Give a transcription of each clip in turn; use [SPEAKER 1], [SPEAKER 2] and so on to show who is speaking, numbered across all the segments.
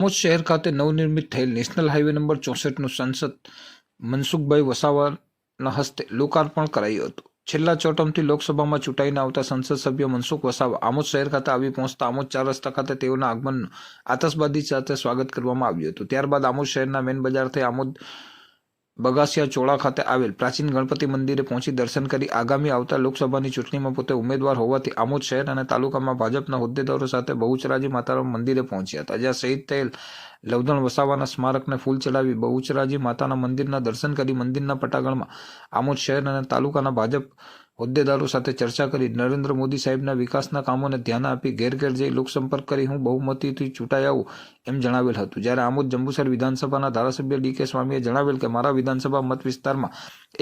[SPEAKER 1] આમોદ શહેર ખાતે નવનિર્મિત થયેલ નેશનલ હાઈવે નંબર 64નું સાંસદ મનસુખભાઈ વસાવાના હસ્તે લોકાર્પણ કરાયું હતું। છેલ્લા 4 ટર્મથી લોકસભામાં ચૂંટાઈને આવતા સંસદ સભ્ય મનસુખ વસાવા આમોદ શહેર ખાતે આવી પહોંચતા આમોદ 4 રસ્તા ખાતે તેઓના આગમનનું આતશબાજી સાથે સ્વાગત કરવામાં આવ્યું હતું। ત્યારબાદ આમોદ શહેરના મેન બજારથી આમોદ બગાસિયા ચોળા ખાતે આવેલ પ્રાચીન ગણપતિ મંદિરે પહોંચી દર્શન કરી આગામી આવતા લોકસભાની ચૂંટણીમાં પોતે ઉમેદવાર હોવાથી આમોદ શહેર અને તાલુકામાં ભાજપના હોદ્દેદારો સાથે બહુચરાજી માતાના મંદિરે પહોંચ્યા હતા, જ્યાં શહીદ થયેલ લવધણ વસાવાના સ્મારકને ફૂલ ચડાવી બહુચરાજી માતાના મંદિરના દર્શન કરી મંદિરના પટાંગણમાં આમોદ શહેર અને તાલુકાના ભાજપ હોદ્દેદારો સાથે ચર્ચા કરી નરેન્દ્ર મોદી સાહેબના વિકાસના કામોને ધ્યાન આપી ઘેર ઘેર જઈ લોકસંપર્ક કરી હું બહુમતીથી ચૂંટાઈ આવું એમ જણાવેલ હતું। જ્યારે આમોદ જંબુસર વિધાનસભાના ધારાસભ્ય ડી.કે. સ્વામીએ જણાવેલ કે મારા વિધાનસભા મત વિસ્તારમાં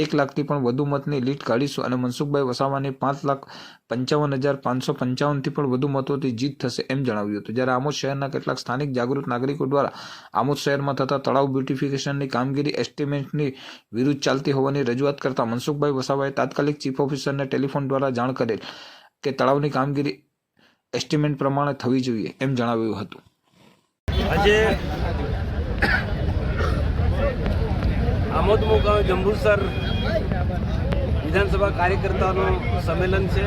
[SPEAKER 1] 1 લાખથી પણ વધુ મતની લીડ કાઢીશું અને મનસુખભાઈ વસાવાની 5,55,555થી પણ વધુ મતોથી જીત થશે એમ જણાવ્યું હતું। જ્યારે આમોદ શહેરના કેટલાક સ્થાનિક જાગૃત નાગરિકો દ્વારા આમોદ શહેરમાં થતા તળાવ બ્યુટિફિકેશનની કામગીરી એસ્ટિમેટની વિરુદ્ધ ચાલતી હોવાની રજૂઆત કરતા મનસુખભાઈ વસાવાએ તાત્કાલિક ચીફ ઓફિસરને ટેલિફોન દ્વારા જાણ કરેલ કે તળાવની કામગીરી એસ્ટિમેટ પ્રમાણે થવી જોઈએ એમ જણાવ્યું હતું।
[SPEAKER 2] આજે આમોદ મુકામે જંબુસર વિધાનસભા કાર્યકર્તાઓનું સંમેલન છે।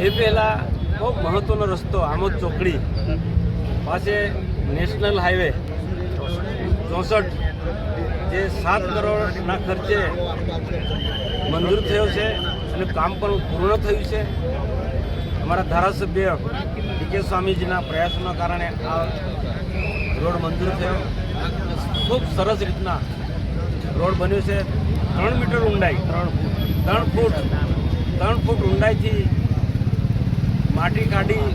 [SPEAKER 2] એ પહેલાં બહુ મહત્ત્વનો રસ્તો આમોદ ચોકડી પાસે નેશનલ હાઈવે 64 જે 7 કરોડના ખર્ચે મંજૂર થયો છે અને કામ પણ પૂર્ણ થયું છે। અમારા ધારાસભ્ય ડી.કે. સ્વામીજીના પ્રયાસોના કારણે આ રોડ મંજૂર થયો। ખૂબ સરસ રીતના રોડ બન્યો છે। 3 મીટર ઊંડાઈ 3 ફૂટ ઊંડાઈથી માટી કાઢી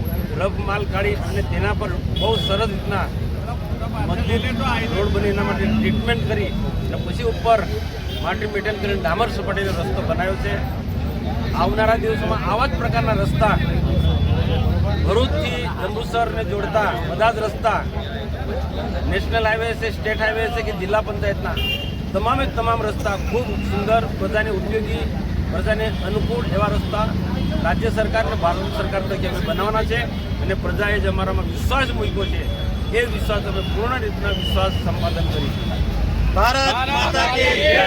[SPEAKER 2] રફ માલ કાઢી અને તેના પર બહુ સરસ રીતના મજબૂત રોડ બની એના માટે ટ્રીટમેન્ટ કરી અને પછી ઉપર માટી મેટલ કરીને ડામર સપાટીનો રસ્તો બનાવ્યો છે। આવનારા દિવસોમાં આવા જ પ્રકારના રસ્તા ભરૂચથી જંબુસરને જોડતા બધા જ રસ્તા નેશનલ હાઈવે છે, સ્ટેટ હાઈવે છે કે જિલ્લા પંચાયતના તમામે તમામ રસ્તા ખૂબ સુંદર, બધાને ઉપયોગી, પ્રજાને અનુકૂળ એવા રસ્તા રાજ્ય સરકાર અને ભારત સરકાર તરીકે અમે બનાવવાના છે અને પ્રજાએ જ અમારામાં વિશ્વાસ મૂક્યો છે એ વિશ્વાસ અમે પૂર્ણ રીતના વિશ્વાસ સંપાદન કરીશું। ભારત માતા કી જય।